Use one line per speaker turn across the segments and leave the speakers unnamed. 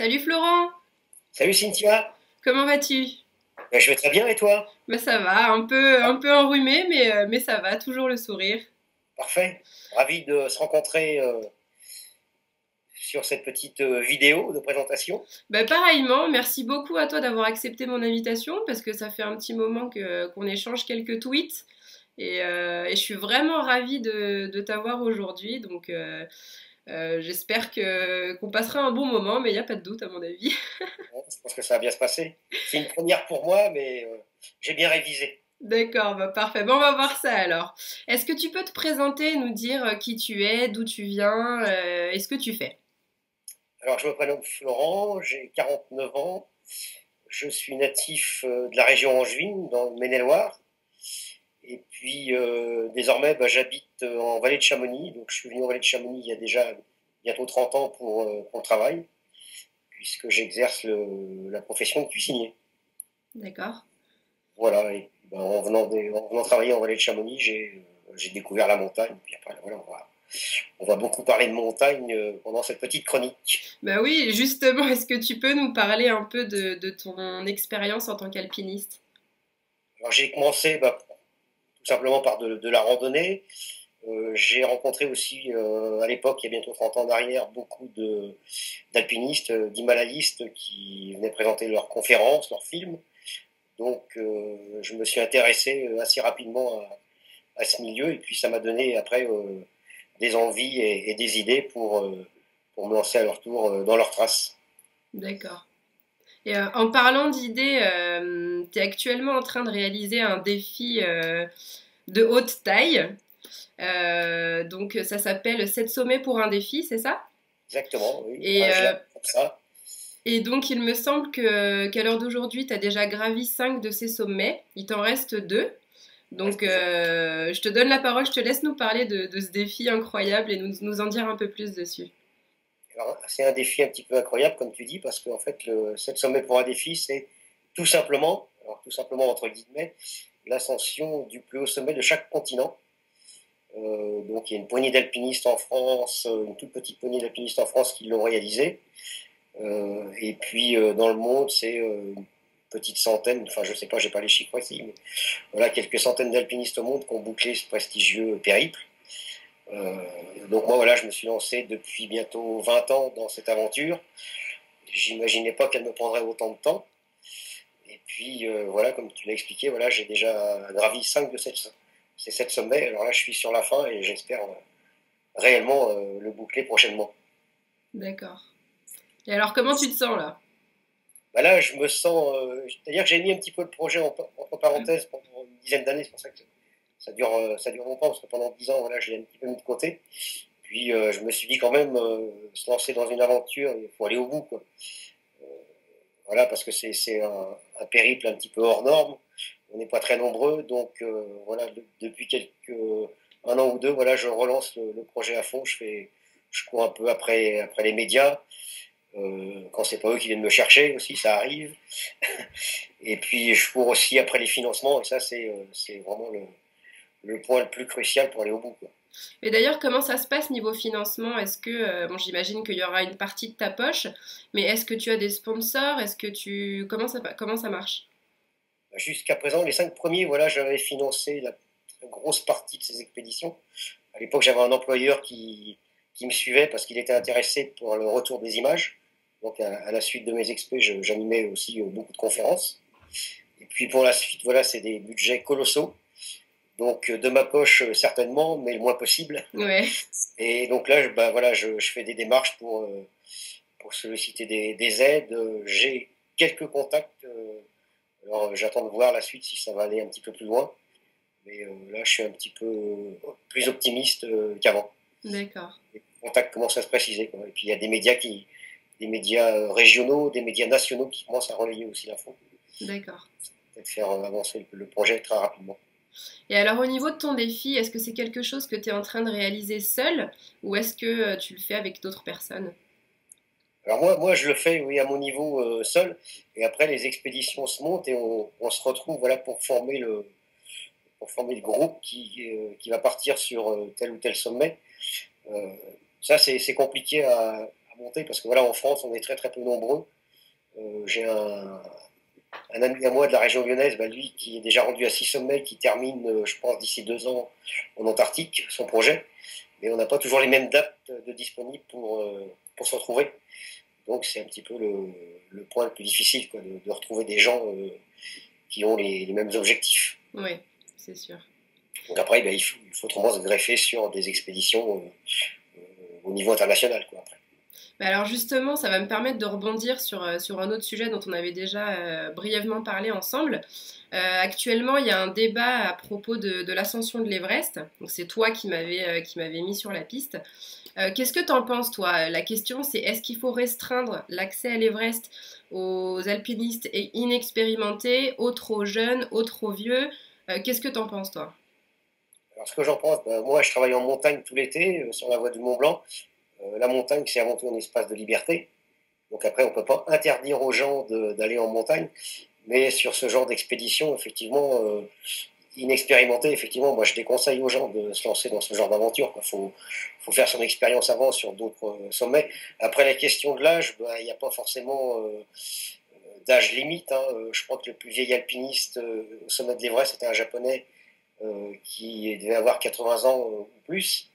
Salut Florent,
Salut Cynthia.
comment vas-tu?
Je vais très bien et toi?
Ben ça va, un peu enrhumé, mais ça va, toujours le sourire.
Parfait. Ravi de se rencontrer sur cette petite vidéo de présentation.
Ben pareillement, merci beaucoup à toi d'avoir accepté mon invitation parce que ça fait un petit moment qu'on échange quelques tweets et je suis vraiment ravie de t'avoir aujourd'hui. Donc j'espère qu'on passera un bon moment, mais il n'y a pas de doute à mon avis.
Bon, je pense que ça va bien se passer. C'est une première pour moi, mais j'ai bien révisé.
D'accord, bah parfait. Bon, on va voir ça alors. Est-ce que tu peux te présenter, nous dire qui tu es, d'où tu viens, et ce que tu fais?
Alors, je me prénomme Florent, j'ai 49 ans. Je suis natif de la région angevine, dans le Maine-et-Loire. Et puis, désormais, j'habite en vallée de Chamonix. Donc, je suis venu en vallée de Chamonix il y a déjà bientôt 30 ans pour le travail, puisque j'exerce la profession de cuisinier.
D'accord.
Voilà, et en venant travailler en vallée de Chamonix, j'ai découvert la montagne. Puis après, voilà, on va beaucoup parler de montagne pendant cette petite chronique.
Bah oui, justement, est-ce que tu peux nous parler un peu de ton expérience en tant qu'alpiniste?
Alors j'ai commencé tout simplement par de la randonnée. J'ai rencontré aussi à l'époque, il y a bientôt 30 ans d'arrière, beaucoup d'alpinistes, d'himalayistes qui venaient présenter leurs conférences, leurs films. Donc je me suis intéressé assez rapidement à ce milieu et puis ça m'a donné après des envies et des idées pour me lancer à leur tour dans leurs traces.
D'accord. Et en parlant d'idées, tu es actuellement en train de réaliser un défi de haute taille. Donc ça s'appelle 7 sommets pour un défi, c'est ça?
Exactement, oui.
Et,
Enfin, je l'ai
euh,
appris comme ça.
et donc il me semble qu'à l'heure d'aujourd'hui, tu as déjà gravi 5 de ces sommets. Il t'en reste 2.
Il reste
Donc,
deux.
je te donne la parole, je te laisse nous parler de ce défi incroyable et nous en dire un peu plus dessus.
Alors, c'est un défi un petit peu incroyable, comme tu dis, parce qu'en fait, le 7 sommets pour un défi, c'est tout simplement, alors tout simplement entre guillemets, l'ascension du plus haut sommet de chaque continent. Donc, il y a une poignée d'alpinistes en France, une toute petite poignée d'alpinistes en France qui l'ont réalisé. Et puis, dans le monde, c'est une petite centaine, enfin, je sais pas, j'ai pas les chiffres ici, mais voilà, quelques centaines d'alpinistes au monde qui ont bouclé ce prestigieux périple. Euh, donc moi, voilà, je me suis lancé depuis bientôt 20 ans dans cette aventure. J'imaginais pas qu'elle me prendrait autant de temps. Et puis voilà, comme tu l'as expliqué, voilà, j'ai déjà gravi 5 de ces 7 sommets. Alors là, je suis sur la fin et j'espère réellement le boucler prochainement.
D'accord. Et alors, comment tu te sens là?
Là, je me sens, c'est-à-dire que j'ai mis un petit peu le projet entre parenthèses pendant une dizaine d'années. C'est pour ça que ça dure longtemps parce que pendant 10 ans, voilà, je l'ai un petit peu mis de côté. Puis je me suis dit quand même, se lancer dans une aventure, il faut aller au bout, quoi. Euh, voilà, parce que c'est un périple un petit peu hors norme. On n'est pas très nombreux, donc voilà, depuis un an ou deux, voilà, je relance le projet à fond. Je cours un peu après les médias. Quand c'est pas eux qui viennent me chercher aussi, ça arrive. Et puis je cours aussi après les financements, et ça c'est vraiment le point le plus crucial pour aller au bout, quoi.
Et d'ailleurs, comment ça se passe niveau financement? Est-ce que, bon, j'imagine qu'il y aura une partie de ta poche, mais est-ce que tu as des sponsors? Comment ça marche?
Jusqu'à présent, les 5 premiers, voilà, j'avais financé la grosse partie de ces expéditions. À l'époque, j'avais un employeur qui me suivait parce qu'il était intéressé pour le retour des images. Donc, à la suite de mes expés, j'animais aussi beaucoup de conférences. Et puis, pour la suite, voilà, c'est des budgets colossaux. Donc, de ma poche, certainement, mais le moins possible.
Ouais,
Et donc là, voilà, je fais des démarches pour solliciter des aides. J'ai quelques contacts. Alors, j'attends de voir la suite si ça va aller un petit peu plus loin. Mais là, je suis un petit peu plus optimiste qu'avant.
d'accord,
Les contacts commencent à se préciser, quoi. Et puis, il y a des médias régionaux, des médias nationaux qui commencent à relayer aussi l'info.
d'accord.
Peut-être faire avancer le projet très rapidement.
Et alors, au niveau de ton défi, est-ce que c'est quelque chose que tu es en train de réaliser seul ou est-ce que tu le fais avec d'autres personnes?
Alors moi, je le fais, oui, à mon niveau seul. Et après, les expéditions se montent et on se retrouve, voilà, pour former le groupe qui va partir sur tel ou tel sommet. Euh, Ça, c'est compliqué à monter parce que voilà, en France, on est très très peu nombreux. J'ai un ami à moi de la région lyonnaise, bah, lui qui est déjà rendu à 6 sommets, qui termine, je pense, d'ici 2 ans en Antarctique, son projet. Mais on n'a pas toujours les mêmes dates de disponibles pour se retrouver. Donc c'est un petit peu le point le plus difficile, quoi, de retrouver des gens qui ont les mêmes objectifs.
Oui, c'est sûr.
Donc après, ben, il faut autrement se greffer sur des expéditions au niveau international, quoi, après.
Mais alors justement, ça va me permettre de rebondir sur un autre sujet dont on avait déjà brièvement parlé ensemble. Actuellement, il y a un débat à propos de l'ascension de l'Everest. Donc c'est toi qui m'avais mis sur la piste. Qu'est-ce que tu en penses, toi? La question, c'est est-ce qu'il faut restreindre l'accès à l'Everest aux alpinistes inexpérimentés, aux trop jeunes, aux trop vieux? Qu'est-ce que tu en penses, toi?
Alors ce que j'en pense, ben, moi je travaille en montagne tout l'été sur la voie du Mont Blanc. La montagne, c'est avant tout un espace de liberté. Donc après, on ne peut pas interdire aux gens d'aller en montagne. Mais sur ce genre d'expédition, effectivement, inexpérimenté, effectivement, moi je déconseille aux gens de se lancer dans ce genre d'aventure. Faut faire son expérience avant sur d'autres sommets. Après la question de l'âge, ben, il n'y a pas forcément d'âge limite. Hein. Je crois que le plus vieil alpiniste au sommet de l'Everest, c'était un japonais qui devait avoir 80 ans ou plus.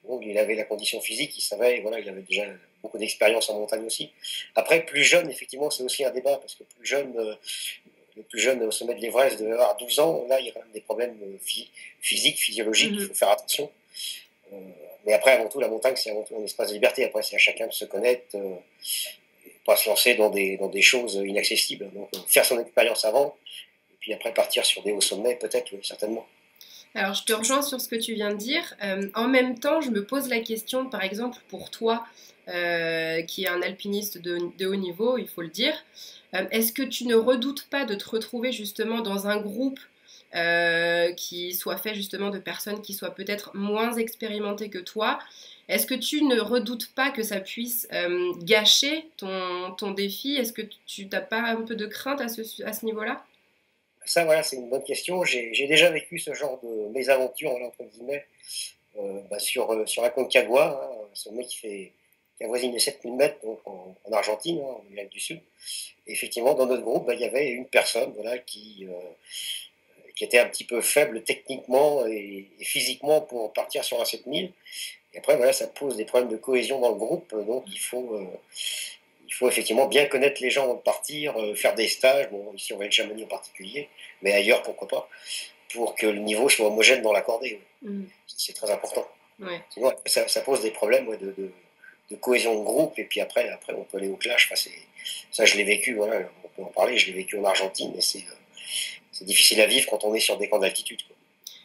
Donc il avait la condition physique, il savait, voilà, il avait déjà beaucoup d'expérience en montagne aussi. Après, plus jeune, effectivement, c'est aussi un débat, parce que plus jeune, le plus jeune au sommet de l'Everest devait avoir 12 ans, là, il y a quand même des problèmes physiques, physiologiques, il faut faire attention. Euh, mais après, avant tout, la montagne, c'est avant tout un espace de liberté. Après, c'est à chacun de se connaître, et pas se lancer dans des choses inaccessibles. Donc, faire son expérience avant, et puis après partir sur des hauts sommets, peut-être, oui, certainement.
Alors, je te rejoins sur ce que tu viens de dire. En même temps, je me pose la question, par exemple, pour toi, qui est un alpiniste de haut niveau, il faut le dire, est-ce que tu ne redoutes pas de te retrouver justement dans un groupe qui soit fait justement de personnes qui soient peut-être moins expérimentées que toi? Est-ce que tu ne redoutes pas que ça puisse gâcher ton défi? Est-ce que tu n'as pas un peu de crainte à ce niveau-là?
Ça, voilà, c'est une bonne question. J'ai déjà vécu ce genre de mésaventure, voilà, entre guillemets, bah, sur la Concagua, hein, un sommet qui avoisine les 7000 mètres, donc en Argentine, hein, en Amérique du Sud. Et effectivement, dans notre groupe, bah, il y avait une personne voilà, qui était un petit peu faible techniquement et physiquement pour partir sur un 7000. Et après, voilà, ça pose des problèmes de cohésion dans le groupe, donc il faut effectivement bien connaître les gens avant de partir, faire des stages, bon, ici on va être Chamonix en particulier, mais ailleurs pourquoi pas, pour que le niveau soit homogène dans la cordée. Oui.
Mm.
C'est très important.
Ouais.
Sinon, ça pose des problèmes ouais, de cohésion de groupe, et puis après on peut aller au clash. Enfin, ça, je l'ai vécu, voilà, on peut en parler, je l'ai vécu en Argentine, et c'est difficile à vivre quand on est sur des camps d'altitude.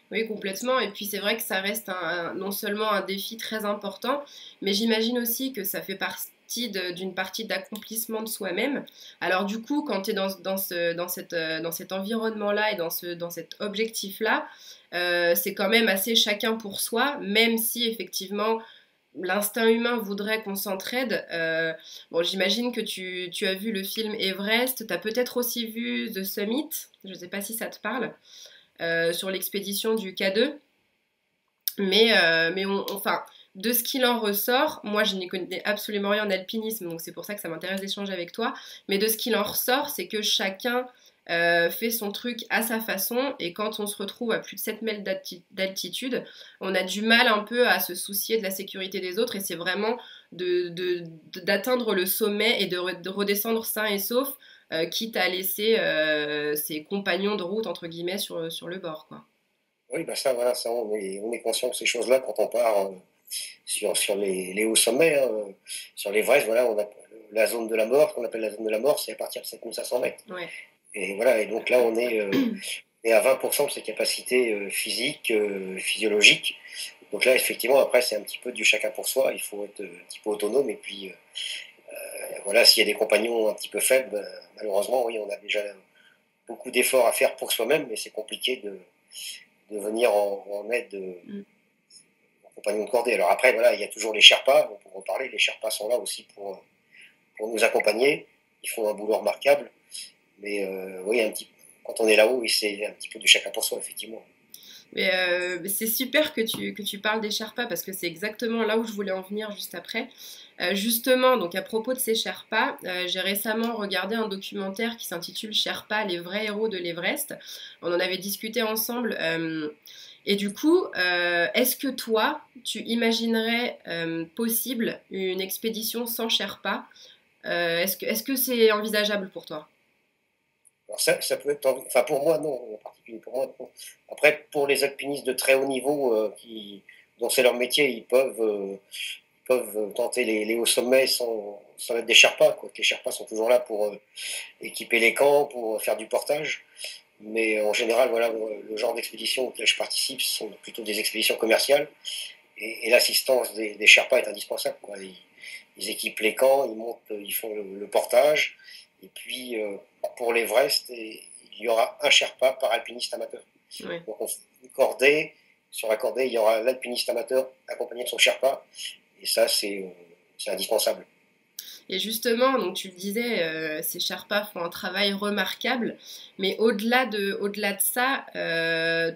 Oui, complètement. Et puis c'est vrai que ça reste non seulement un défi très important, mais j'imagine aussi que ça fait partie d'une partie d'accomplissement de soi-même. Alors du coup, quand tu es dans cet environnement-là et dans cet objectif-là, c'est quand même assez chacun pour soi, même si effectivement l'instinct humain voudrait qu'on s'entraide. Bon, j'imagine que tu as vu le film Everest, tu as peut-être aussi vu The Summit, je ne sais pas si ça te parle sur l'expédition du K2. Enfin, de ce qu'il en ressort, moi je n'y connais absolument rien en alpinisme, donc c'est pour ça que ça m'intéresse d'échanger avec toi, mais de ce qu'il en ressort, c'est que chacun fait son truc à sa façon, et quand on se retrouve à plus de 7 mètres d'altitude, on a du mal un peu à se soucier de la sécurité des autres, et c'est vraiment d'atteindre le sommet et de redescendre sain et sauf, quitte à laisser ses compagnons de route, entre guillemets, sur le bord, quoi.
Oui, bah ça, voilà, ça, on est conscient de ces choses-là quand on part sur les hauts sommets. Hein. Sur l'Everest, voilà, on a la zone de la mort, ce qu'on appelle la zone de la mort, c'est à partir de 7500 mètres.
Ouais.
Et voilà, et donc là, on est à 20% de ses capacités physiques, physiologiques. Donc là, effectivement, après, c'est un petit peu du chacun pour soi. Il faut être un petit peu autonome. Et puis, voilà, s'il y a des compagnons un petit peu faibles, malheureusement, oui, on a déjà beaucoup d'efforts à faire pour soi-même, mais c'est compliqué de venir en aide
Mm.
aux compagnons de cordée. Alors après, voilà, il y a toujours les Sherpas, on pourra en parler. Les Sherpas sont là aussi pour nous accompagner. Ils font un boulot remarquable. Mais oui, quand on est là-haut, oui, c'est un petit peu du chacun pour soi, effectivement.
Mais c'est super que tu parles des Sherpas parce que c'est exactement là où je voulais en venir juste après. Justement, donc à propos de ces Sherpas, j'ai récemment regardé un documentaire qui s'intitule Sherpa, les vrais héros de l'Everest. On en avait discuté ensemble. Et du coup, est-ce que toi, tu imaginerais possible une expédition sans Sherpa? Est-ce que c'est envisageable pour toi?
Alors ça peut être, enfin pour moi non, en particulier pour moi non. Après pour les alpinistes de très haut niveau dont c'est leur métier, ils peuvent tenter les hauts sommets sans être des Sherpas, quoi. Les Sherpas sont toujours là pour équiper les camps, pour faire du portage. Mais en général, voilà, le genre d'expédition auquel je participe ce sont plutôt des expéditions commerciales. Et l'assistance des Sherpas est indispensable, quoi. Ils équipent les camps, ils montent, ils font le portage. Et puis, pour l'Everest, il y aura un Sherpa par alpiniste amateur.
Ouais.
Donc, on fait une cordée. Sur la cordée, il y aura l'alpiniste amateur accompagné de son Sherpa. Et ça, c'est indispensable.
Et justement, donc tu le disais, ces Sherpas font un travail remarquable, mais au-delà de ça,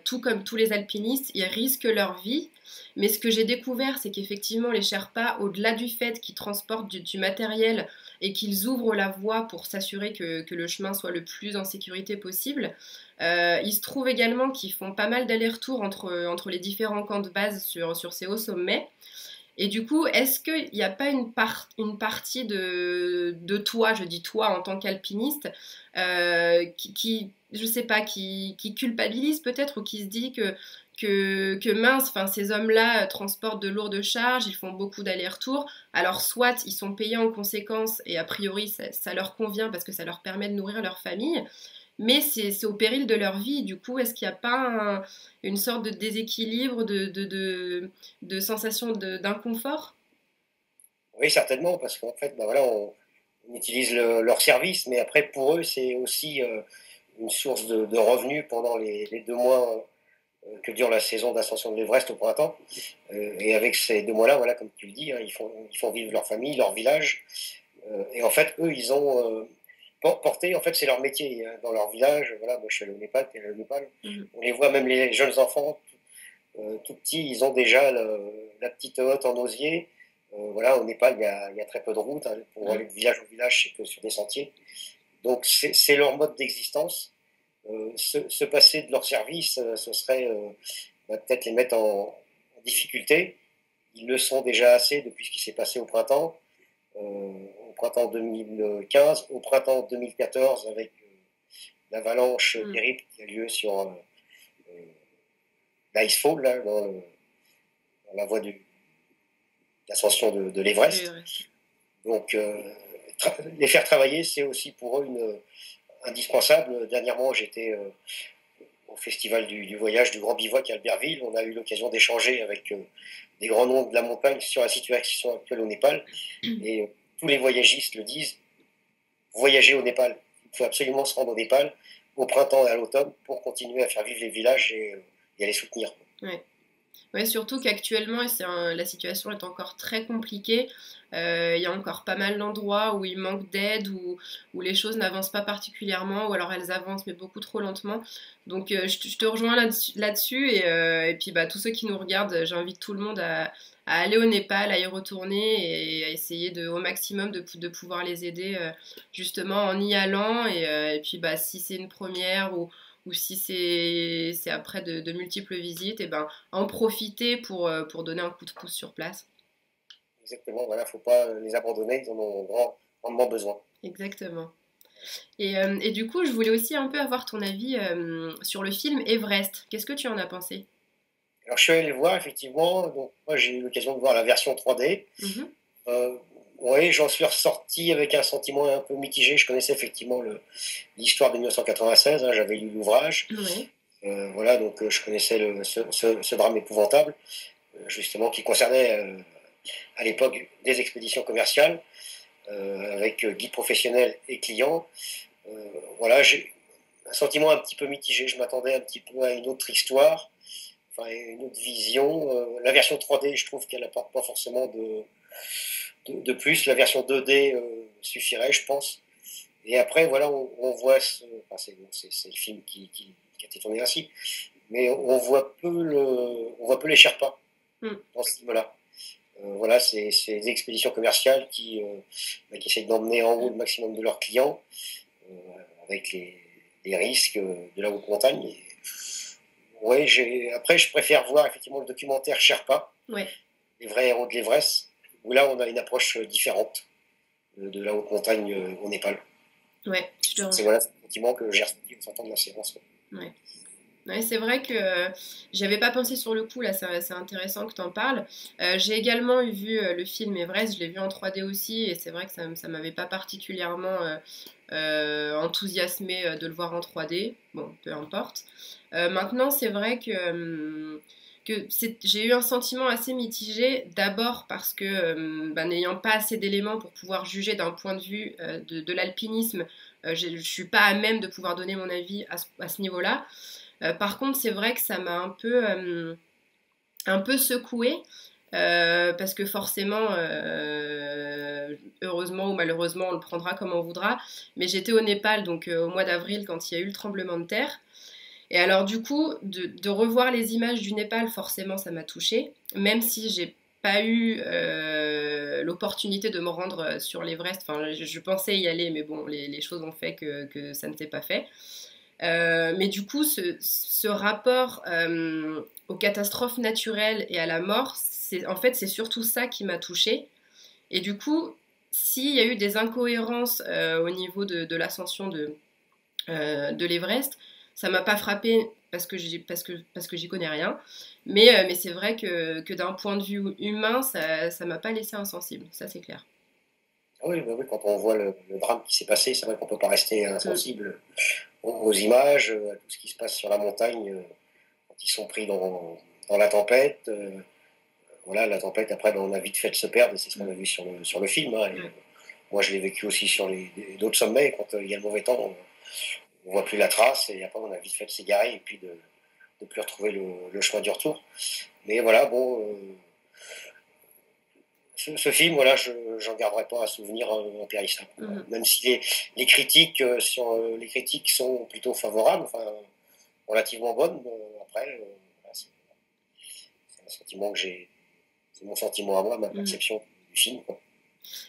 tout comme tous les alpinistes, ils risquent leur vie. Mais ce que j'ai découvert, c'est qu'effectivement, les Sherpas, au-delà du fait qu'ils transportent du matériel et qu'ils ouvrent la voie pour s'assurer que le chemin soit le plus en sécurité possible, il se trouve également qu'ils font pas mal d'allers-retours entre les différents camps de base sur ces hauts sommets. Et du coup, est-ce qu'il n'y a pas une partie de toi, je dis toi en tant qu'alpiniste, je sais pas, qui culpabilise peut-être ou qui se dit que mince, enfin, ces hommes-là transportent de lourdes charges, ils font beaucoup d'allers-retours, alors soit ils sont payés en conséquence et a priori ça leur convient parce que ça leur permet de nourrir leur famille, mais c'est au péril de leur vie. Du coup, est-ce qu'il n'y a pas une sorte de déséquilibre, de sensation d'inconfort?
Oui, certainement, parce qu'en fait, ben voilà, on utilise leur service, mais après, pour eux, c'est aussi une source de revenus pendant les 2 mois que dure la saison d'ascension de l'Everest au printemps. Et avec ces 2 mois-là, voilà, comme tu le dis, hein, ils font vivre leur famille, leur village. Et en fait, eux, ils ont porté, en fait, c'est leur métier hein, dans leur village. Voilà, moi, je suis allé au Népal, tu es allé au Népal.
Mhm.
On les voit, même les jeunes enfants, tout petits, ils ont déjà la petite hotte en osier. Voilà, au Népal, il y a très peu de routes. Hein, pour aller de village au village, c'est que sur des sentiers. Donc, c'est leur mode d'existence. Se passer de leur service, ce serait peut-être les mettre en difficulté. Ils le sont déjà assez depuis ce qui s'est passé au printemps 2015, au printemps 2014 avec l'avalanche
Mhm.
terrible qui a lieu sur l'Icefall, là, dans la voie de l'ascension de
Et,
l'Everest.
ouais.
Donc, les faire travailler, c'est aussi pour eux indispensable. Dernièrement, j'étais au festival du voyage du Grand Bivouac à Albertville. On a eu l'occasion d'échanger avec des grands noms de la montagne sur la situation actuelle au Népal. Et tous les voyagistes le disent, voyager au Népal. Il faut absolument se rendre au Népal au printemps et à l'automne pour continuer à faire vivre les villages et à les soutenir.
Ouais. Ouais, surtout qu'actuellement, la situation est encore très compliquée. Il y a encore pas mal d'endroits où il manque d'aide, où les choses n'avancent pas particulièrement, ou alors elles avancent mais beaucoup trop lentement. Donc je te rejoins là-dessus, et puis bah, tous ceux qui nous regardent, j'invite tout le monde à aller au Népal, à y retourner et à essayer au maximum de pouvoir les aider justement en y allant. Et puis bah, si c'est une première ou si c'est après de multiples visites, et ben en profiter pour donner un coup de pouce sur place.
Exactement, voilà, il ne faut pas les abandonner, ils en ont grandement besoin.
Exactement. Et du coup, je voulais aussi un peu avoir ton avis sur le film Everest. Qu'est-ce que tu en as pensé?
Alors je suis allé le voir effectivement, donc moi j'ai eu l'occasion de voir la version 3D.
Mhm.
Euh, oui, j'en suis ressorti avec un sentiment un peu mitigé. Je connaissais effectivement l'histoire de 1996, hein, j'avais lu l'ouvrage.
Ouais.
Voilà, donc je connaissais ce drame épouvantable, justement, qui concernait à l'époque des expéditions commerciales, avec guide professionnel et clients. Voilà, j'ai un sentiment un petit peu mitigé. Je m'attendais un petit peu à une autre histoire, enfin, une autre vision. La version 3D, je trouve qu'elle n'apporte pas forcément de plus. La version 2D suffirait, je pense. Et après, voilà, on voit, enfin, c'est le film qui a été tourné ainsi. mais on voit peu les Sherpas
Mm.
dans ce niveau-là. Voilà, c'est des expéditions commerciales qui essayent d'emmener en haut le maximum de leurs clients, euh, avec les risques de la haute montagne. Ouais, après, je préfère voir effectivement le documentaire Sherpa,
Ouais,
les vrais héros de l'Everest, où là, on a une approche différente de la haute montagne au Népal.
ouais, je te
C'est
rejoins.
voilà, c'est le sentiment que j'ai ressenti en sortant de la séance.
Ouais. Ouais, c'est vrai que j'y avais pas pensé sur le coup, là, c'est intéressant que tu en parles. J'ai également vu le film Everest, je l'ai vu en 3D aussi, et c'est vrai que ça m'avait pas particulièrement enthousiasmé de le voir en 3D. Bon, peu importe. Maintenant, c'est vrai que j'ai eu un sentiment assez mitigé, d'abord parce que bah, n'ayant pas assez d'éléments pour pouvoir juger d'un point de vue de l'alpinisme, je suis pas à même de pouvoir donner mon avis à ce niveau-là. Par contre, c'est vrai que ça m'a un peu secouée. Parce que forcément, heureusement ou malheureusement, on le prendra comme on voudra. Mais j'étais au Népal, donc au mois d'avril, quand il y a eu le tremblement de terre. Et alors, du coup, de revoir les images du Népal, forcément, ça m'a touchée. Même si j'ai pas eu l'opportunité de me rendre sur l'Everest. Enfin, je pensais y aller, mais bon, les choses ont fait que ça ne s'est pas fait. Mais du coup, ce rapport aux catastrophes naturelles et à la mort, en fait, c'est surtout ça qui m'a touchée. Et du coup, s'il y a eu des incohérences au niveau de l'ascension de l'Everest, ça m'a pas frappé parce que j'y connais rien. Mais c'est vrai que d'un point de vue humain, ça m'a pas laissé insensible. Ça, c'est clair.
Ah oui, bah oui, quand on voit le drame qui s'est passé, c'est vrai qu'on ne peut pas rester
Mm.
insensible aux images, à tout ce qui se passe sur la montagne, quand ils sont pris dans la tempête. Voilà, la tempête, après, ben, on a vite fait de se perdre, et c'est ce qu'on a
Mm.
vu sur le film. Hein,
Ouais.
moi, je l'ai vécu aussi sur d'autres sommets, quand il y a le mauvais temps, on ne voit plus la trace, et après, on a vite fait de s'égarer, et puis de ne plus retrouver le chemin du retour. Mais voilà, bon, ce film, voilà, je n'en garderai pas un souvenir impérissable.
Mhm.
Même si les critiques, les critiques sont plutôt favorables, enfin, relativement bonnes, après, voilà, c'est un sentiment que j'ai, c'est mon sentiment à moi, ma
Mhm.
perception du film, quoi.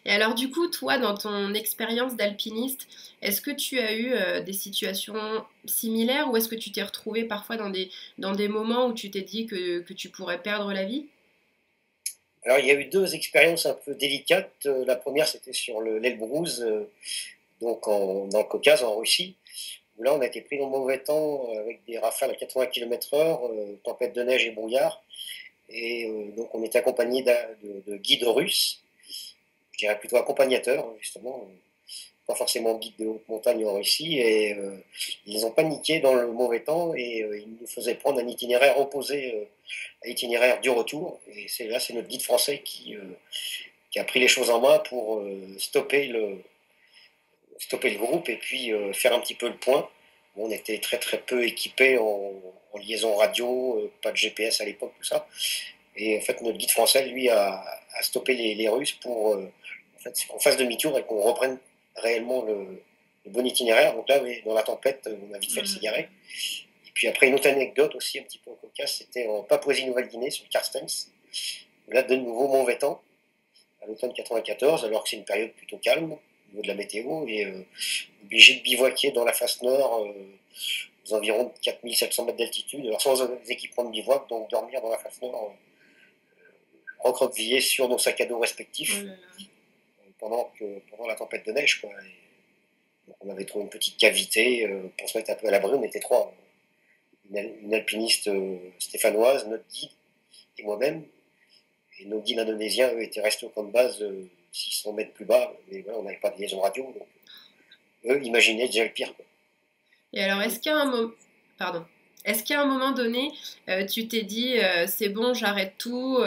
Et alors du coup, toi, dans ton expérience d'alpiniste, est-ce que tu as eu des situations similaires ou est-ce que tu t'es retrouvé parfois dans des moments où tu t'es dit que tu pourrais perdre la vie?
Alors, il y a eu deux expériences un peu délicates. La première, c'était sur l'Elbrouz, donc dans le Caucase, en Russie, où là, on a été pris dans le mauvais temps avec des rafales à 80 km/h, tempête de neige et brouillard. Et donc, on était accompagné de guides russes, je dirais plutôt accompagnateurs, justement, pas forcément guides de haute montagne en Russie. Et ils ont paniqué dans le mauvais temps et ils nous faisaient prendre un itinéraire opposé à l'itinéraire du retour. Et c'est notre guide français qui a pris les choses en main pour stopper le groupe et puis faire un petit peu le point. On était très très peu équipés en liaison radio, pas de GPS à l'époque, tout ça. Et en fait, notre guide français, lui, a stoppé les Russes pour en fait, qu'on fasse demi-tour et qu'on reprenne réellement le bon itinéraire. Donc là, oui, dans la tempête, on a vite fait de
Mhm.
s'égarer. Et puis après, une autre anecdote aussi un petit peu cocasse, c'était en Papouasie-Nouvelle-Guinée, sur le Carstens. Là, de nouveau, mauvais temps, à l'automne 94, alors que c'est une période plutôt calme au niveau de la météo, et obligé de bivouaquer dans la face nord, aux environs de 4700 mètres d'altitude, alors sans équipements de bivouac, donc dormir dans la face nord, recroquevillé sur nos sacs à dos
Oh
respectifs,
là là.
pendant la tempête de neige, quoi. Donc on avait trouvé une petite cavité pour se mettre un peu à l'abri, on était trois. Une alpiniste stéphanoise, notre guide et moi-même. Et nos guides indonésiens, eux, étaient restés au camp de base 600 mètres plus bas, mais voilà, on n'avait pas de liaison radio, donc eux imaginaient déjà le pire, quoi.
Et alors, est-ce qu'il y a un moment... Pardon. Est-ce qu'à un moment donné, tu t'es dit, c'est bon, j'arrête tout,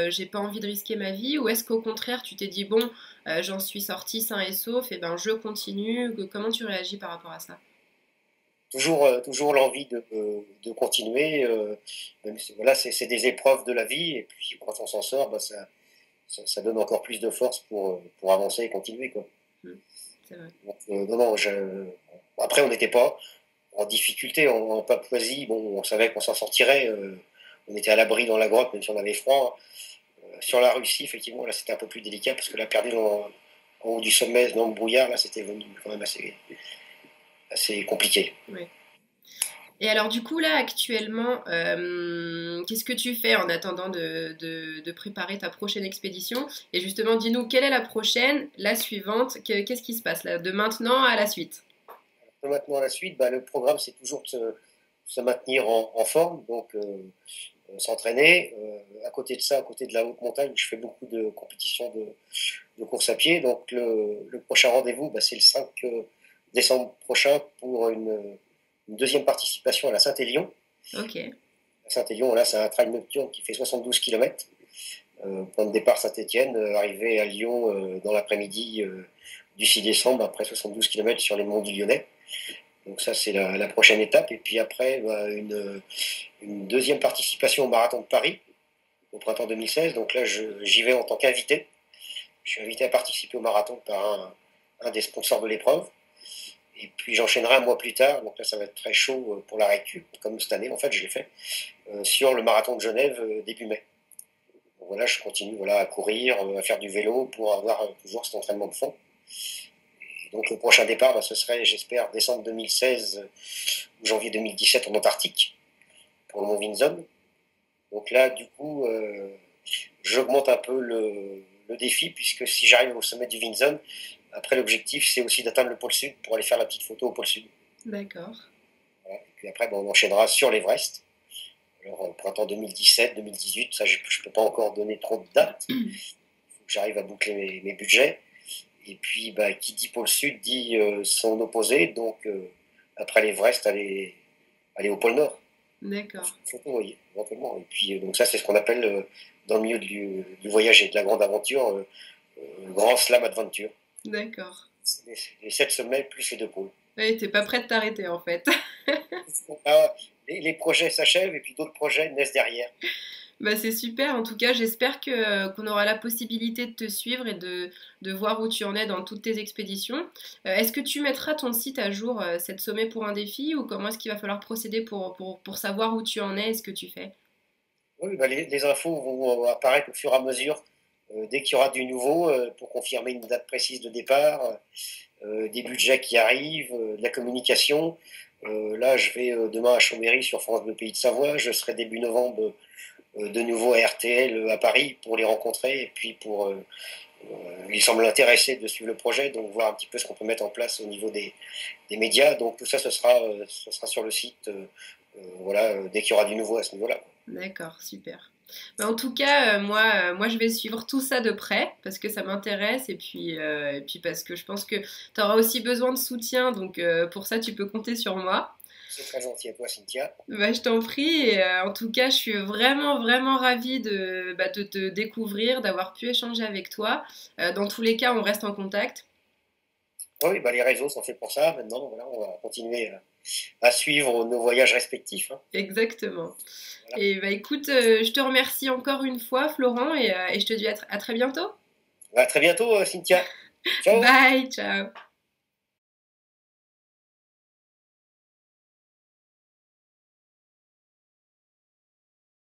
j'ai pas envie de risquer ma vie, ou est-ce qu'au contraire, tu t'es dit, bon, j'en suis sorti sain et sauf, et ben je continue, comment tu réagis par rapport à ça?
Toujours l'envie de continuer. Même si, voilà, c'est des épreuves de la vie, et puis quand on s'en sort, bah, ça donne encore plus de force pour avancer et continuer, quoi.
Hmm, c'est vrai.
Donc, non, non, après, en difficulté en Papouasie. Bon, on savait qu'on s'en sortirait. On était à l'abri dans la grotte, même si on avait froid. Sur la Russie, effectivement, là, c'était un peu plus délicat parce que la perdu en haut du sommet, dans le brouillard, là, c'était venu quand même assez compliqué.
Ouais. Et alors du coup là actuellement, qu'est-ce que tu fais en attendant de préparer ta prochaine expédition? Et justement, dis-nous quelle est la prochaine, la suivante, qu'est-ce qui se passe là, de maintenant à la suite?
Maintenant, la suite, bah, le programme, c'est toujours de se maintenir en forme, donc s'entraîner. À côté de ça, à côté de la haute montagne, je fais beaucoup de compétitions de course à pied. Donc le prochain rendez-vous, bah, c'est le 5 décembre prochain pour une deuxième participation à la Saint-Élion.
Ok,
La Saint-Élion, là, c'est un trail nocturne qui fait 72 km. Point de départ Saint-Étienne, arrivé à Lyon dans l'après-midi du 6 décembre, après 72 km sur les monts du Lyonnais. Donc ça, c'est la prochaine étape. Et puis après, bah, une deuxième participation au Marathon de Paris, au printemps 2016. Donc là, j'y vais en tant qu'invité. Je suis invité à participer au marathon par un des sponsors de l'épreuve. Et puis j'enchaînerai un mois plus tard, donc là ça va être très chaud pour la récup, comme cette année en fait je l'ai fait, sur le marathon de Genève début mai. Donc voilà, je continue voilà, à courir, à faire du vélo pour avoir toujours cet entraînement de fond. Et donc le prochain départ, bah, ce serait j'espère décembre 2016 ou janvier 2017 en Antarctique, pour le mont Vinson. Donc là du coup j'augmente un peu le défi, puisque si j'arrive au sommet du Vinson, après l'objectif c'est aussi d'atteindre le pôle sud pour aller faire la petite photo au pôle sud.
d'accord.
Voilà. Et puis après, bon, on enchaînera sur l'Everest. Alors, printemps 2017, 2018, ça, je ne peux pas encore donner trop de dates. Il faut que j'arrive à boucler mes budgets. Et puis, bah, qui dit pôle sud dit son opposé. Donc, après l'Everest, aller au pôle nord.
D'accord,
Photo, vous voyez, éventuellement. Et puis, donc ça, c'est ce qu'on appelle, dans le milieu du voyage et de la grande aventure, le grand slam adventure.
d'accord.
Les 7 sommets plus les 2 pôles.
Ouais, t'es pas prête de t'arrêter en fait.
Ah, les projets s'achèvent et puis d'autres projets naissent derrière.
Bah, c'est super, en tout cas j'espère qu'on aura la possibilité de te suivre et de voir où tu en es dans toutes tes expéditions. Est-ce que tu mettras ton site à jour cette sommet pour un défi ou comment est-ce qu'il va falloir procéder pour savoir où tu en es et ce que tu fais?
Oui, bah, les infos vont apparaître au fur et à mesure dès qu'il y aura du nouveau pour confirmer une date précise de départ, des budgets qui arrivent, de la communication. Là, je vais demain à Chambéry sur France Bleu Pays de Savoie. Je serai début novembre de nouveau à RTL à Paris pour les rencontrer et puis ils semblent intéressés de suivre le projet, donc voir un petit peu ce qu'on peut mettre en place au niveau des médias. Donc tout ça, ce sera sur le site voilà, dès qu'il y aura du nouveau à ce niveau-là.
D'accord, super. Bah, en tout cas, moi, je vais suivre tout ça de près parce que ça m'intéresse et puis parce que je pense que tu auras aussi besoin de soutien, donc pour ça, tu peux compter sur moi.
C'est très gentil à toi, Cynthia.
Bah, je t'en prie. Et, en tout cas, je suis vraiment, vraiment ravie de te découvrir, d'avoir pu échanger avec toi. Dans tous les cas, on reste en contact.
Oui, bah, les réseaux sont faits pour ça. Maintenant, voilà, on va continuer à suivre nos voyages respectifs. Hein.
Exactement.
Voilà.
Et bah écoute, je te remercie encore une fois, Florent, et je te dis à très bientôt.
À très bientôt, Cynthia. Ciao.
Bye, ciao.